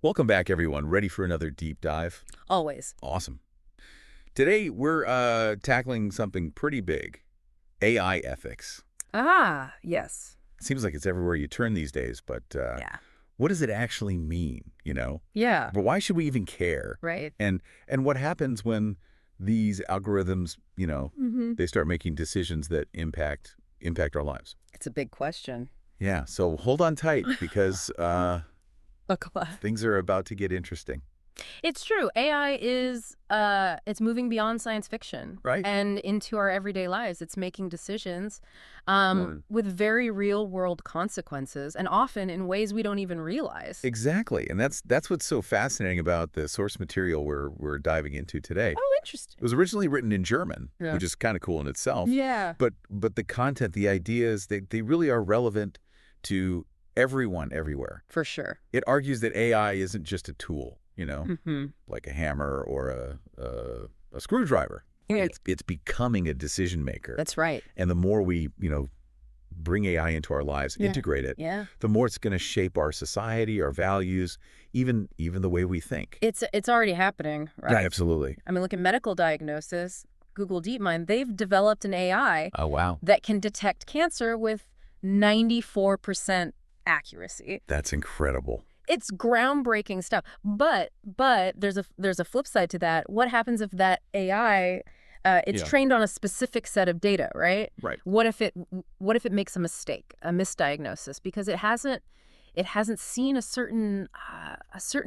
Welcome back, everyone. Ready for another deep dive? Always. Awesome. Today, we're tackling something pretty big, AI ethics. Ah, yes. It seems like it's everywhere you turn these days, but Yeah. what does it actually mean, you know? Yeah. But why should we even care? Right. And what happens when these algorithms, they start making decisions that impact our lives? It's a big question. Yeah, so hold on tight because Buckle up. things are about to get interesting. It's true. AI is it's moving beyond science fiction Right. and into our everyday lives. It's making decisions Mm. with very real world consequences and often in ways we don't even realize. Exactly, and that's what's so fascinating about the source material we're diving into today. Oh, It interesting. was originally written in German, Yeah. which is kind of cool in itself. Yeah. But the content, the ideas, they really are relevant to everyone everywhere. For sure. It argues that AI isn't just a tool, Mm-hmm. like a hammer or a screwdriver. Right. It's becoming a decision maker. That's right. And the more we, bring AI into our lives, Yeah. integrate it, Yeah. the more it's going to shape our society, our values, even the way we think. It's already happening, right? Yeah, absolutely. I mean, look at medical diagnosis. Google DeepMind, they've developed an AI Oh, wow. that can detect cancer with 94% accuracy. That's incredible. It's groundbreaking stuff. But there's a flip side to that. What happens if that AI it's Yeah. trained on a specific set of data, right? Right. What if it makes a mistake, a misdiagnosis because it hasn't seen a certain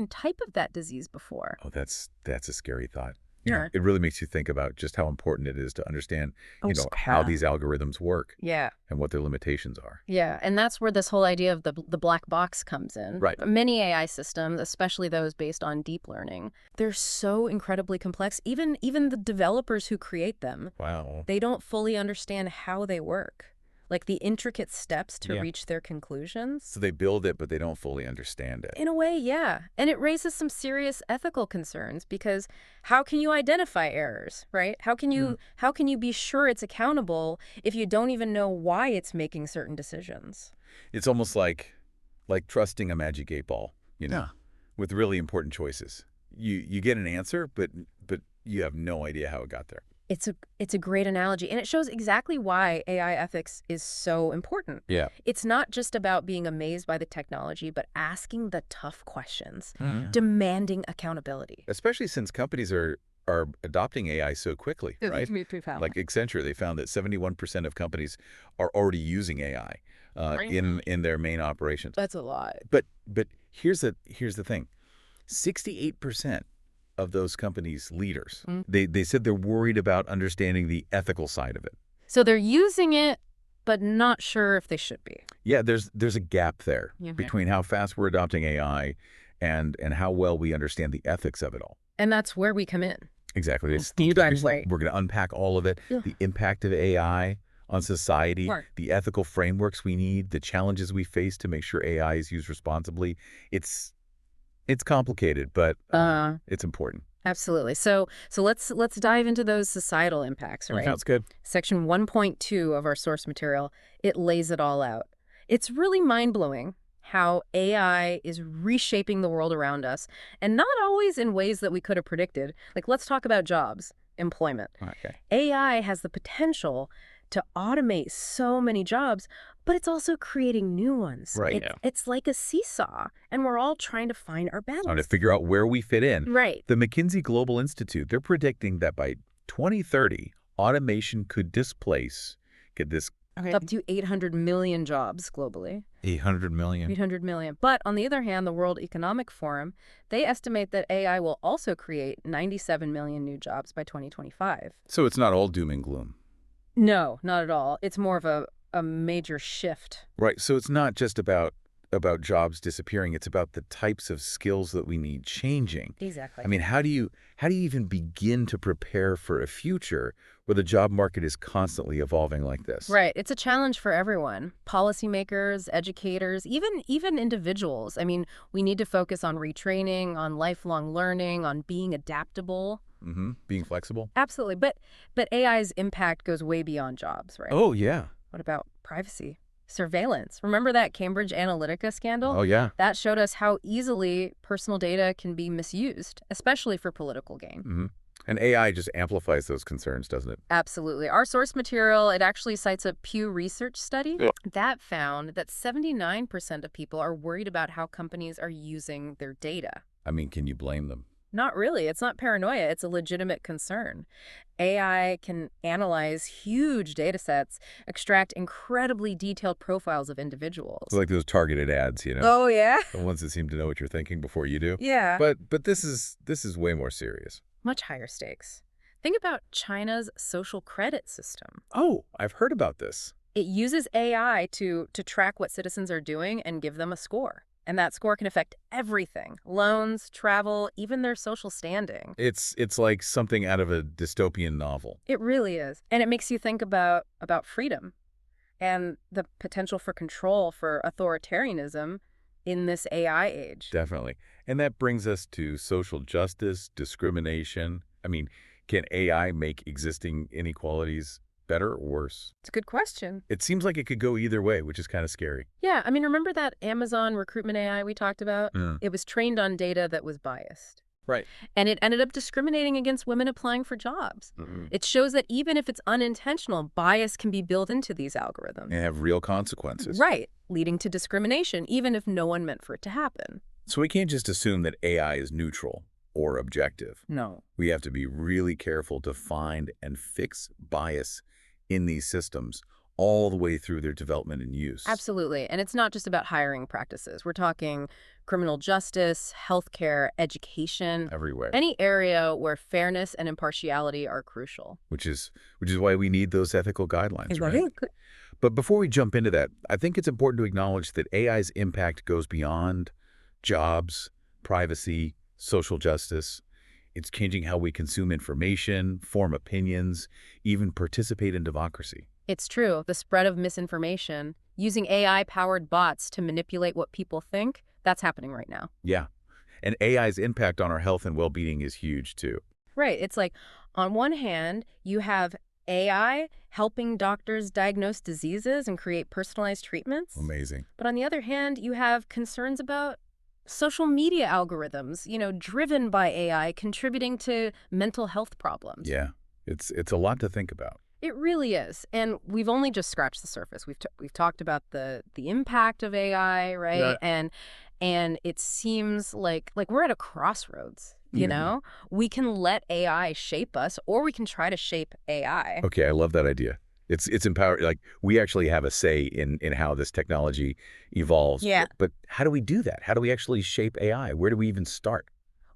type of that disease before. Oh, that's a scary thought. Yeah. It really makes you think about just how important it is to understand, Oh, how yeah. these algorithms work Yeah. and what their limitations are. Yeah, and that's where this whole idea of the black box comes in. Right. Many AI systems, especially those based on deep learning, they're so incredibly complex. Even the developers who create them, Wow. they don't fully understand how they work, like the intricate steps to Yeah. reach their conclusions. So they build it, but they don't fully understand it. In a way, yeah. And it raises some serious ethical concerns because how can you identify errors, right? How can you be sure it's accountable if you don't even know why it's making certain decisions? It's almost like trusting a magic 8 ball, Yeah. with really important choices. You get an answer, but you have no idea how it got there. It's a great analogy, and it shows exactly why AI ethics is so important. Yeah. It's not just about being amazed by the technology, but asking the tough questions, Mhm. demanding accountability. Especially since companies are adopting AI so quickly, right? Like Accenture, they found that 71% of companies are already using AI in their main operations. That's a lot. But here's the thing. 68% of those companies' leaders, Mm. they said they're worried about understanding the ethical side of it. So they're using it, but not sure if they should be. Yeah, there's a gap there Yeah. between how fast we're adopting AI and how well we understand the ethics of it all. And that's where we come in. Exactly. Right. We're going to unpack all of it, Yeah. the impact of AI on society, Right. the ethical frameworks we need, the challenges we face to make sure AI is used responsibly. It's complicated, but it's important. Absolutely. So let's dive into those societal impacts, right? Sounds good. Section 1.2 of our source material, it lays it all out. It's really mind-blowing how AI is reshaping the world around us, and not always in ways that we could have predicted. Like, let's talk about jobs, employment. Okay. AI has the potential to automate so many jobs, but it's also creating new ones. Right. It's like a seesaw, and we're all trying to find our Trying to balance. figure out where we fit in. Right. The McKinsey Global Institute, they're predicting that by 2030, automation could displace, get this, Up to 800 million jobs globally. 800 million. 800 million. But on the other hand, the World Economic Forum, they estimate that AI will also create 97 million new jobs by 2025. So it's not all doom and gloom. No, not at all. It's more of a major shift. Right. So it's not just about jobs disappearing. It's about the types of skills that we need changing. Exactly. I mean, how do you even begin to prepare for a future where the job market is constantly evolving like this? Right. It's a challenge for everyone. Policymakers, educators, even individuals. I mean, we need to focus on retraining, on lifelong learning, on being adaptable. Mm-hmm. Being flexible. Absolutely. But AI's impact goes way beyond jobs, right? Oh, yeah. What about privacy? Surveillance. Remember that Cambridge Analytica scandal? Oh, yeah. That showed us how easily personal data can be misused, especially for political gain. Hmm. And AI just amplifies those concerns, doesn't it? Absolutely. Our source material, it actually cites a Pew Research study Yeah. that found that 79% of people are worried about how companies are using their data. I mean, can you blame them? Not really. It's not paranoia. It's a legitimate concern. AI can analyze huge data sets, extract incredibly detailed profiles of individuals. It's like those targeted ads, Oh, yeah? the ones that seem to know what you're thinking before you do. Yeah. But this is way more serious. Much higher stakes. Think about China's social credit system. Oh, I've heard about this. It uses AI to track what citizens are doing and give them a score. And that score can affect everything: loans, travel, even their social standing. It's like something out of a dystopian novel. It really is. And it makes you think about freedom and the potential for control, for authoritarianism in this AI age. Definitely. And that brings us to social justice, discrimination. I mean, can AI make existing inequalities better or worse? It's a good question. It seems like it could go either way, which is kind of scary. Yeah, I mean, remember that Amazon recruitment AI we talked about? Mm. It was trained on data that was biased. Right. And it ended up discriminating against women applying for jobs. It shows that even if it's unintentional, bias can be built into these algorithms. And have real consequences. Right, leading to discrimination, even if no one meant for it to happen. So we can't just assume that AI is neutral or objective. No. We have to be really careful to find and fix bias in these systems all the way through their development and use. Absolutely. And it's not just about hiring practices. We're talking criminal justice, healthcare, education, Everywhere. any area where fairness and impartiality are crucial. Which is why we need those ethical guidelines, right? Exactly. But before we jump into that, I think it's important to acknowledge that AI's impact goes beyond jobs, privacy, social justice. It's changing how we consume information, form opinions, even participate in democracy. It's true. The spread of misinformation, using AI-powered bots to manipulate what people think, that's happening right now. Yeah. And AI's impact on our health and well-being is huge, too. Right. It's like, on one hand, you have AI helping doctors diagnose diseases and create personalized treatments. Amazing. But on the other hand, you have concerns about social media algorithms, driven by AI, contributing to mental health problems. Yeah. It's a lot to think about. It really is. And we've only just scratched the surface. We've talked about the impact of AI, right? Yeah. And it seems like we're at a crossroads, you know? We can let AI shape us, or we can try to shape AI. Okay, I love that idea. It's empowering. Like, we actually have a say in how this technology evolves. Yeah. But how do we do that? How do we actually shape AI? Where do we even start?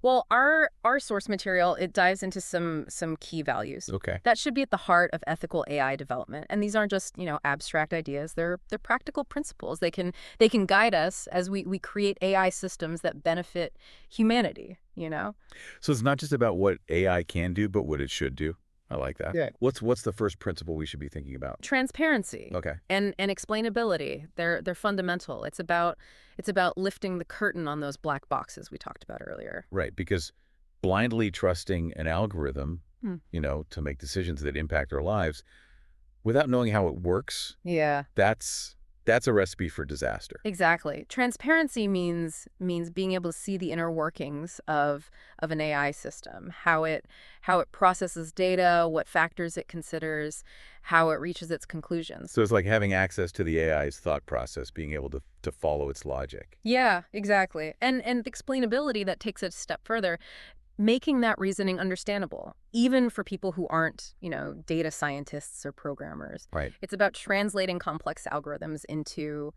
Well, our source material, it dives into some key values. Okay. That should be at the heart of ethical AI development. And these aren't just, abstract ideas. They're practical principles. They can guide us as we create AI systems that benefit humanity, So it's not just about what AI can do, but what it should do. I like that. Yeah. What's the first principle we should be thinking about? Transparency. Okay. And explainability. They're fundamental. It's about lifting the curtain on those black boxes we talked about earlier. Right, because blindly trusting an algorithm, Hmm. to make decisions that impact our lives without knowing how it works, Yeah. that's a recipe for disaster. Exactly. Transparency means being able to see the inner workings of an AI system, how it processes data, what factors it considers, how it reaches its conclusions. So it's like having access to the AI's thought process, being able to follow its logic. Yeah, exactly. And explainability that takes it a step further, making that reasoning understandable, even for people who aren't, data scientists or programmers. Right. It's about translating complex algorithms into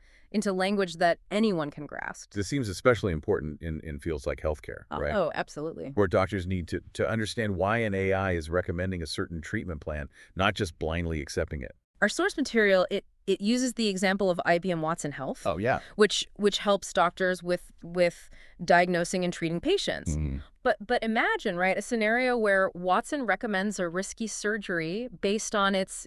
language that anyone can grasp. This seems especially important in fields like healthcare, right? Oh, absolutely. Where doctors need to understand why an AI is recommending a certain treatment plan, not just blindly accepting it. Our source material, it uses the example of IBM Watson Health. Oh, yeah. Which helps doctors with diagnosing and treating patients. But imagine, right, a scenario where Watson recommends a risky surgery based on its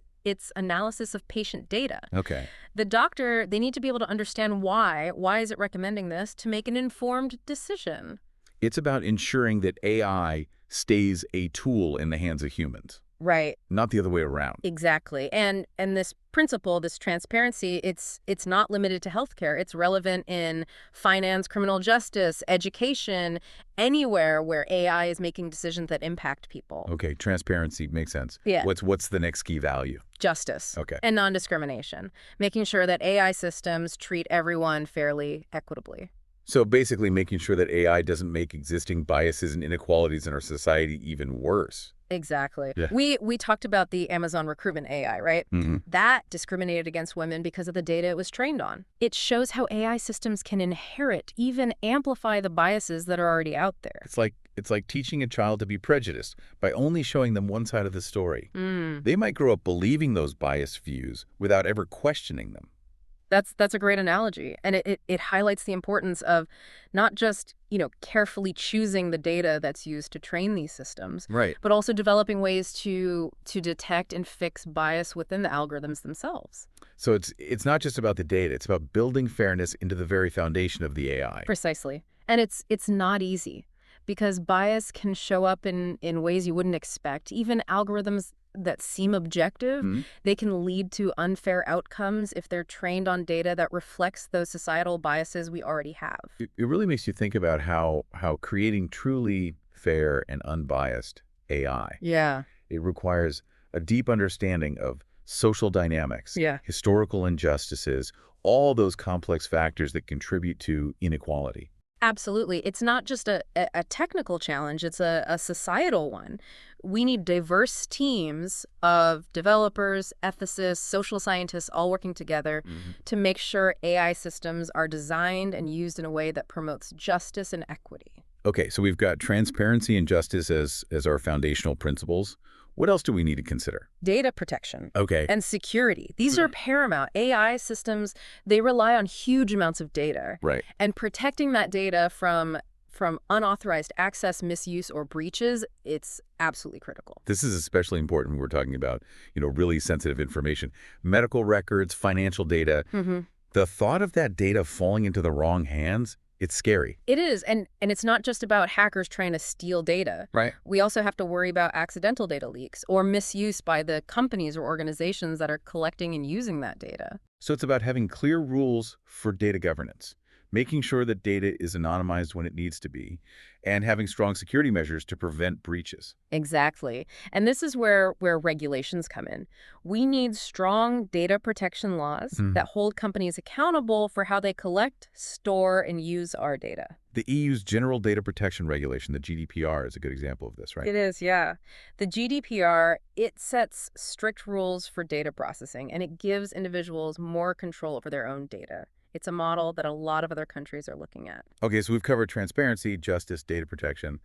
analysis of patient data. Okay. The doctor, they need to be able to understand why. Why is it recommending this to make an informed decision? It's about ensuring that AI stays a tool in the hands of humans. Right. not the other way around. Exactly. And this principle, this transparency, it's not limited to healthcare. It's relevant in finance, criminal justice, education, anywhere where AI is making decisions that impact people. Okay, transparency makes sense. Yeah. What's the next key value? Justice Okay. and non-discrimination, making sure that AI systems treat everyone fairly, equitably. So basically making sure that AI doesn't make existing biases and inequalities in our society even worse. Exactly. Yeah. We talked about the Amazon recruitment AI, right? Hmm. That discriminated against women because of the data it was trained on. It shows how AI systems can inherit, even amplify the biases that are already out there. It's like teaching a child to be prejudiced by only showing them one side of the story. Mm. They might grow up believing those biased views without ever questioning them. That's a great analogy. And it highlights the importance of not just, carefully choosing the data that's used to train these systems, Right. but also developing ways to detect and fix bias within the algorithms themselves. So it's not just about the data, it's about building fairness into the very foundation of the AI. Precisely. And it's not easy because bias can show up in ways you wouldn't expect. Even algorithms that seem objective, Hmm? they can lead to unfair outcomes if they're trained on data that reflects those societal biases we already have. It really makes you think about how creating truly fair and unbiased AI, Yeah. it requires a deep understanding of social dynamics, Yeah. historical injustices, all those complex factors that contribute to inequality. Absolutely. It's not just a technical challenge, it's a societal one. We need diverse teams of developers, ethicists, social scientists all working together Mhm. to make sure AI systems are designed and used in a way that promotes justice and equity. Okay, so we've got transparency and justice as our foundational principles. What else do we need to consider? Data protection Okay. and security. These are paramount. AI systems, they rely on huge amounts of data. Right. And protecting that data from unauthorized access, misuse, or breaches, it's absolutely critical. This is especially important when we're talking about, really sensitive information. Medical records, financial data. Hmm. The thought of that data falling into the wrong hands, it's scary. It is, and it's not just about hackers trying to steal data. Right. We also have to worry about accidental data leaks or misuse by the companies or organizations that are collecting and using that data. So it's about having clear rules for data governance, making sure that data is anonymized when it needs to be, and having strong security measures to prevent breaches. Exactly. And this is where regulations come in. We need strong data protection laws Mhm. that hold companies accountable for how they collect, store, and use our data. The EU's General Data Protection Regulation, the GDPR, is a good example of this, right? It is, yeah. The GDPR, it sets strict rules for data processing, and it gives individuals more control over their own data. It's a model that a lot of other countries are looking at. Okay, so we've covered transparency, justice, data protection.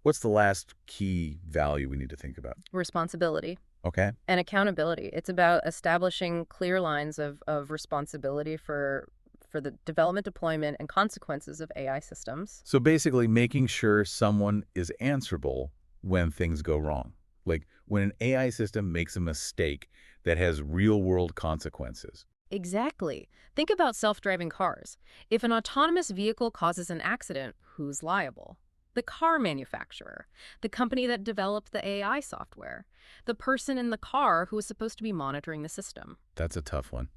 What's the last key value we need to think about? Responsibility Okay. and accountability. It's about establishing clear lines of responsibility for the development, deployment, and consequences of AI systems. So basically making sure someone is answerable when things go wrong. Like when an AI system makes a mistake that has real-world consequences. Exactly. Think about self-driving cars. If an autonomous vehicle causes an accident, who's liable? The car manufacturer, the company that developed the AI software, the person in the car who is supposed to be monitoring the system. That's a tough one.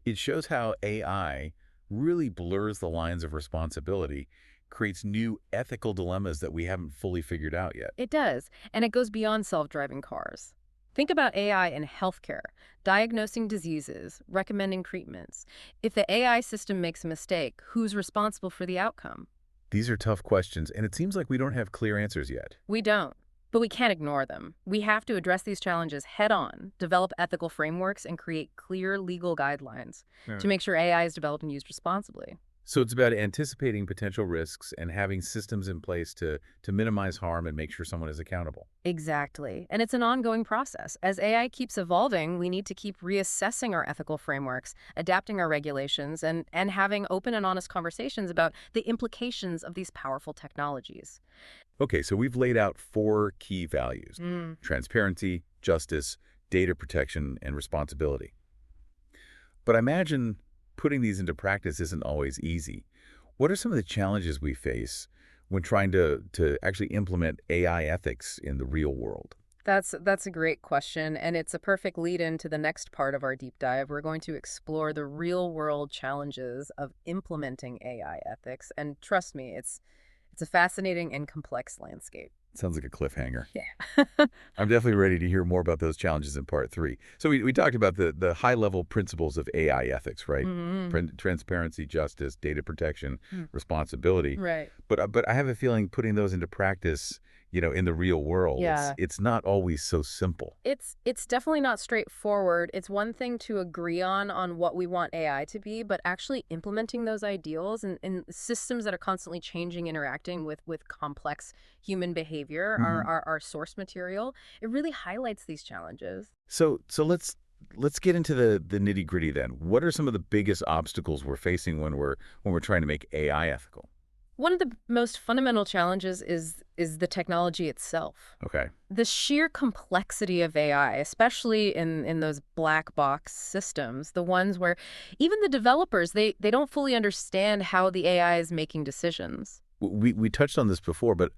It shows how AI really blurs the lines of responsibility, creates new ethical dilemmas that we haven't fully figured out yet. It does, and it goes beyond self-driving cars. Think about AI in healthcare, diagnosing diseases, recommending treatments. If the AI system makes a mistake, who's responsible for the outcome? These are tough questions, and it seems like we don't have clear answers yet. We don't, but we can't ignore them. We have to address these challenges head-on, develop ethical frameworks, and create clear legal guidelines Yeah. to make sure AI is developed and used responsibly. So it's about anticipating potential risks and having systems in place to minimize harm and make sure someone is accountable. Exactly. And it's an ongoing process. As AI keeps evolving, we need to keep reassessing our ethical frameworks, adapting our regulations, and having open and honest conversations about the implications of these powerful technologies. Okay, so we've laid out 4 key values: transparency, justice, data protection, and responsibility. But I imagine putting these into practice isn't always easy. What are some of the challenges we face when trying to actually implement AI ethics in the real world? That's a great question, and it's a perfect lead into the next part of our deep dive. We're going to explore the real-world challenges of implementing AI ethics, and trust me, it's a fascinating and complex landscape. Sounds like a cliffhanger. Yeah. I'm definitely ready to hear more about those challenges in part three. So we talked about the high-level principles of AI ethics, right? Hmm. Transparency, justice, data protection, responsibility. Right. But I have a feeling putting those into practice, in the real world, Yeah. it's not always so simple. It's definitely not straightforward. It's one thing to agree on what we want AI to be, but actually implementing those ideals in systems that are constantly changing, interacting with complex human behavior, Hmm. our source material, it really highlights these challenges. So let's get into the nitty-gritty then. What are some of the biggest obstacles we're facing when we're trying to make AI ethical? One of the most fundamental challenges is the technology itself. Okay. The sheer complexity of AI, especially in those black box systems, the ones where even the developers, they don't fully understand how the AI is making decisions. We touched on this before, but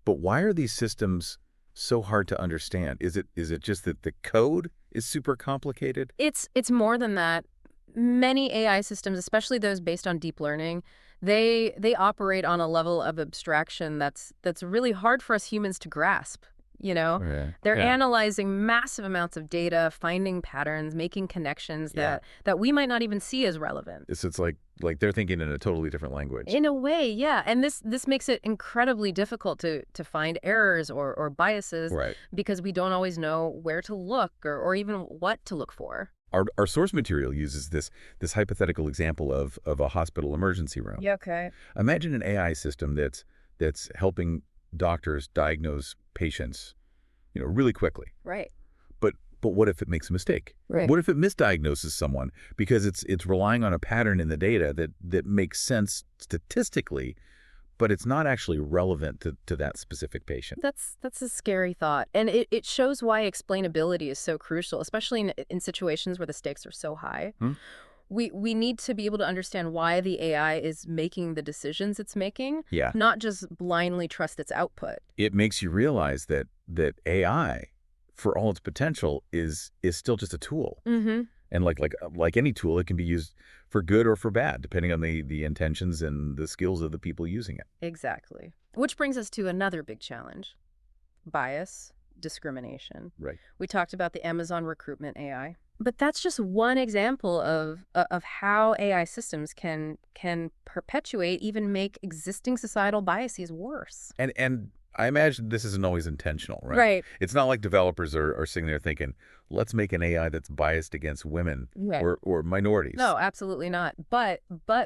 why are these systems so hard to understand? Is it just that the code is super complicated? It's more than that. Many AI systems, especially those based on deep learning, they operate on a level of abstraction that's really hard for us humans to grasp, you know? Okay. They're Yeah. analyzing massive amounts of data, finding patterns, making connections Yeah. that we might not even see as relevant. It's like they're thinking in a totally different language. In a way, yeah. And this makes it incredibly difficult to find errors or biases Right. because we don't always know where to look or even what to look for. Our source material uses this hypothetical example of a hospital emergency room. Yeah, okay. Imagine an AI system that's helping doctors diagnose patients, really quickly. Right. But what if it makes a mistake? Right. What if it misdiagnoses someone because it's relying on a pattern in the data that makes sense statistically, but it's not actually relevant to that specific patient? That's a scary thought. And it shows why explainability is so crucial, especially in situations where the stakes are so high. Hmm? We need to be able to understand why the AI is making the decisions it's making, Yeah. not just blindly trust its output. It makes you realize that AI, for all its potential, is still just a tool. Mm-hmm. And like any tool, it can be used for good or for bad, depending on the intentions and the skills of the people using it. Exactly. Which brings us to another big challenge: bias, discrimination. Right. We talked about the Amazon recruitment AI. But that's just one example of how AI systems can perpetuate, even make existing societal biases worse. And I imagine this isn't always intentional, right? Right. It's not like developers are sitting there thinking, let's make an AI that's biased against women Right. or minorities. No, absolutely not. But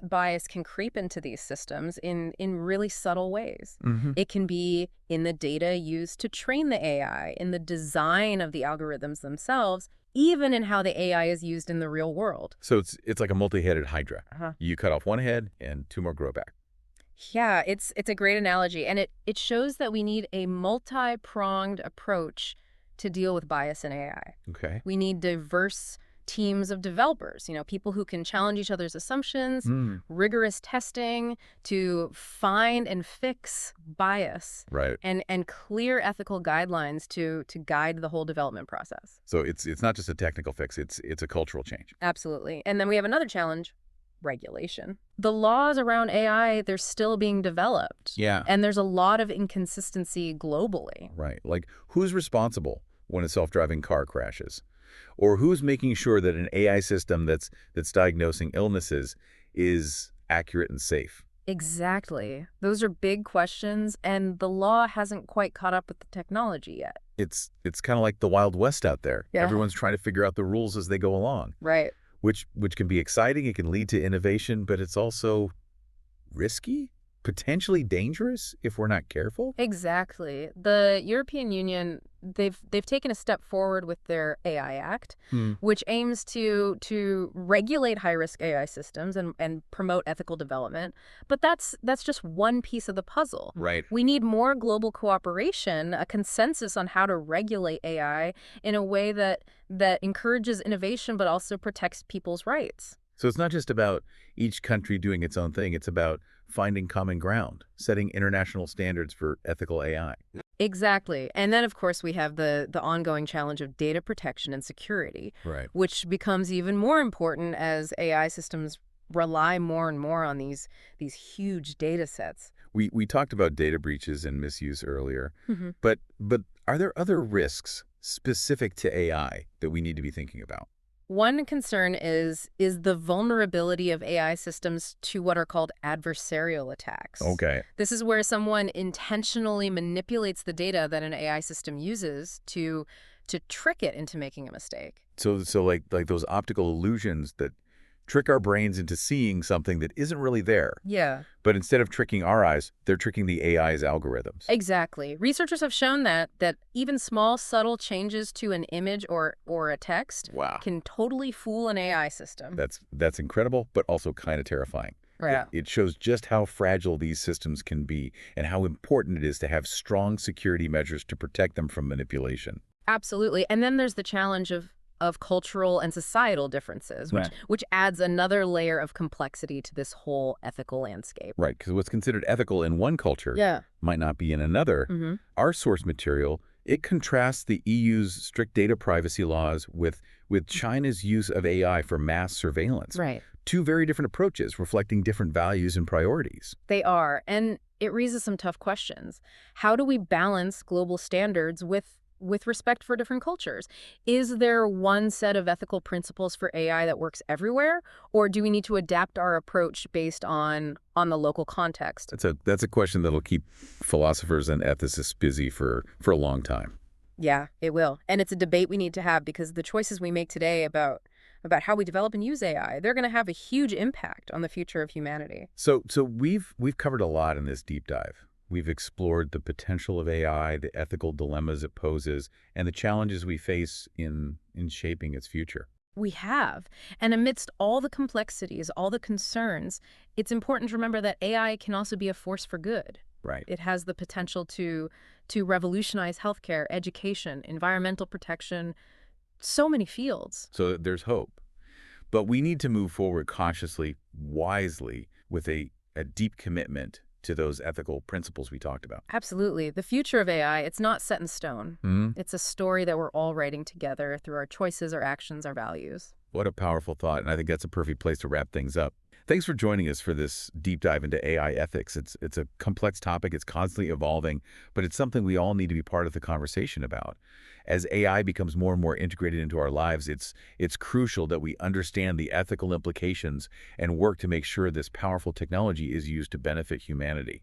bias can creep into these systems in really subtle ways. Hmm. It can be in the data used to train the AI, in the design of the algorithms themselves, even in how the AI is used in the real world. So it's like a multi-headed hydra. Uh-huh. You cut off one head and two more grow back. Yeah, it's a great analogy, and it shows that we need a multi-pronged approach to deal with bias in AI. Okay. We need diverse teams of developers, people who can challenge each other's assumptions, Mm. rigorous testing to find and fix bias, Right. and clear ethical guidelines to guide the whole development process. So it's not just a technical fix, it's a cultural change. Absolutely. And then we have another challenge: regulation. The laws around AI, they're still being developed. Yeah. And there's a lot of inconsistency globally. Right. Like who's responsible when a self-driving car crashes? Or who's making sure that an AI system that's diagnosing illnesses is accurate and safe? Exactly. Those are big questions, and the law hasn't quite caught up with the technology yet. It's kind of like the Wild West out there. Yeah. Everyone's trying to figure out the rules as they go along, Right. which can be exciting, it can lead to innovation, but it's also risky, potentially dangerous if we're not careful. Exactly. The European Union, they've taken a step forward with their AI Act, Hmm. which aims to regulate high-risk AI systems and promote ethical development. But that's just one piece of the puzzle. Right. We need more global cooperation, a consensus on how to regulate AI in a way that encourages innovation but also protects people's rights. So it's not just about each country doing its own thing. It's about finding common ground, setting international standards for ethical AI. Exactly. And then, of course, we have the ongoing challenge of data protection and security, Right. which becomes even more important as AI systems rely more and more on these huge data sets. We talked about data breaches and misuse earlier, Hmm. but are there other risks specific to AI that we need to be thinking about? One concern is the vulnerability of AI systems to what are called adversarial attacks. Okay. This is where someone intentionally manipulates the data that an AI system uses to trick it into making a mistake. So like those optical illusions that trick our brains into seeing something that isn't really there. Yeah. But instead of tricking our eyes, they're tricking the AI's algorithms. Exactly. Researchers have shown that even small, subtle changes to an image or a text Wow. can totally fool an AI system. That's incredible, but also kind of terrifying. Yeah. It shows just how fragile these systems can be and how important it is to have strong security measures to protect them from manipulation. Absolutely. And then there's the challenge of cultural and societal differences, which Right. which adds another layer of complexity to this whole ethical landscape. Right, because what's considered ethical in one culture Yeah. might not be in another. Hmm. Our source material, it contrasts the EU's strict data privacy laws with China's use of AI for mass surveillance. Right. Two very different approaches reflecting different values and priorities. They are. And it raises some tough questions. How do we balance global standards with respect for different cultures? Is there one set of ethical principles for AI that works everywhere, or do we need to adapt our approach based on the local context? That's a question that'll keep philosophers and ethicists busy for a long time. Yeah, it will. And it's a debate we need to have because the choices we make today about how we develop and use AI, they're going to have a huge impact on the future of humanity. So we've covered a lot in this deep dive. We've explored the potential of AI, the ethical dilemmas it poses, and the challenges we face in shaping its future. We have. And amidst all the complexities, all the concerns, it's important to remember that AI can also be a force for good. Right. It has the potential to revolutionize healthcare, education, environmental protection, so many fields. So there's hope. But we need to move forward cautiously, wisely, with a deep commitment to those ethical principles we talked about. Absolutely. The future of AI, it's not set in stone. Hmm. It's a story that we're all writing together through our choices, our actions, our values. What a powerful thought, and I think that's a perfect place to wrap things up. Thanks for joining us for this deep dive into AI ethics. It's a complex topic, it's constantly evolving, but it's something we all need to be part of the conversation about. As AI becomes more and more integrated into our lives, it's crucial that we understand the ethical implications and work to make sure this powerful technology is used to benefit humanity.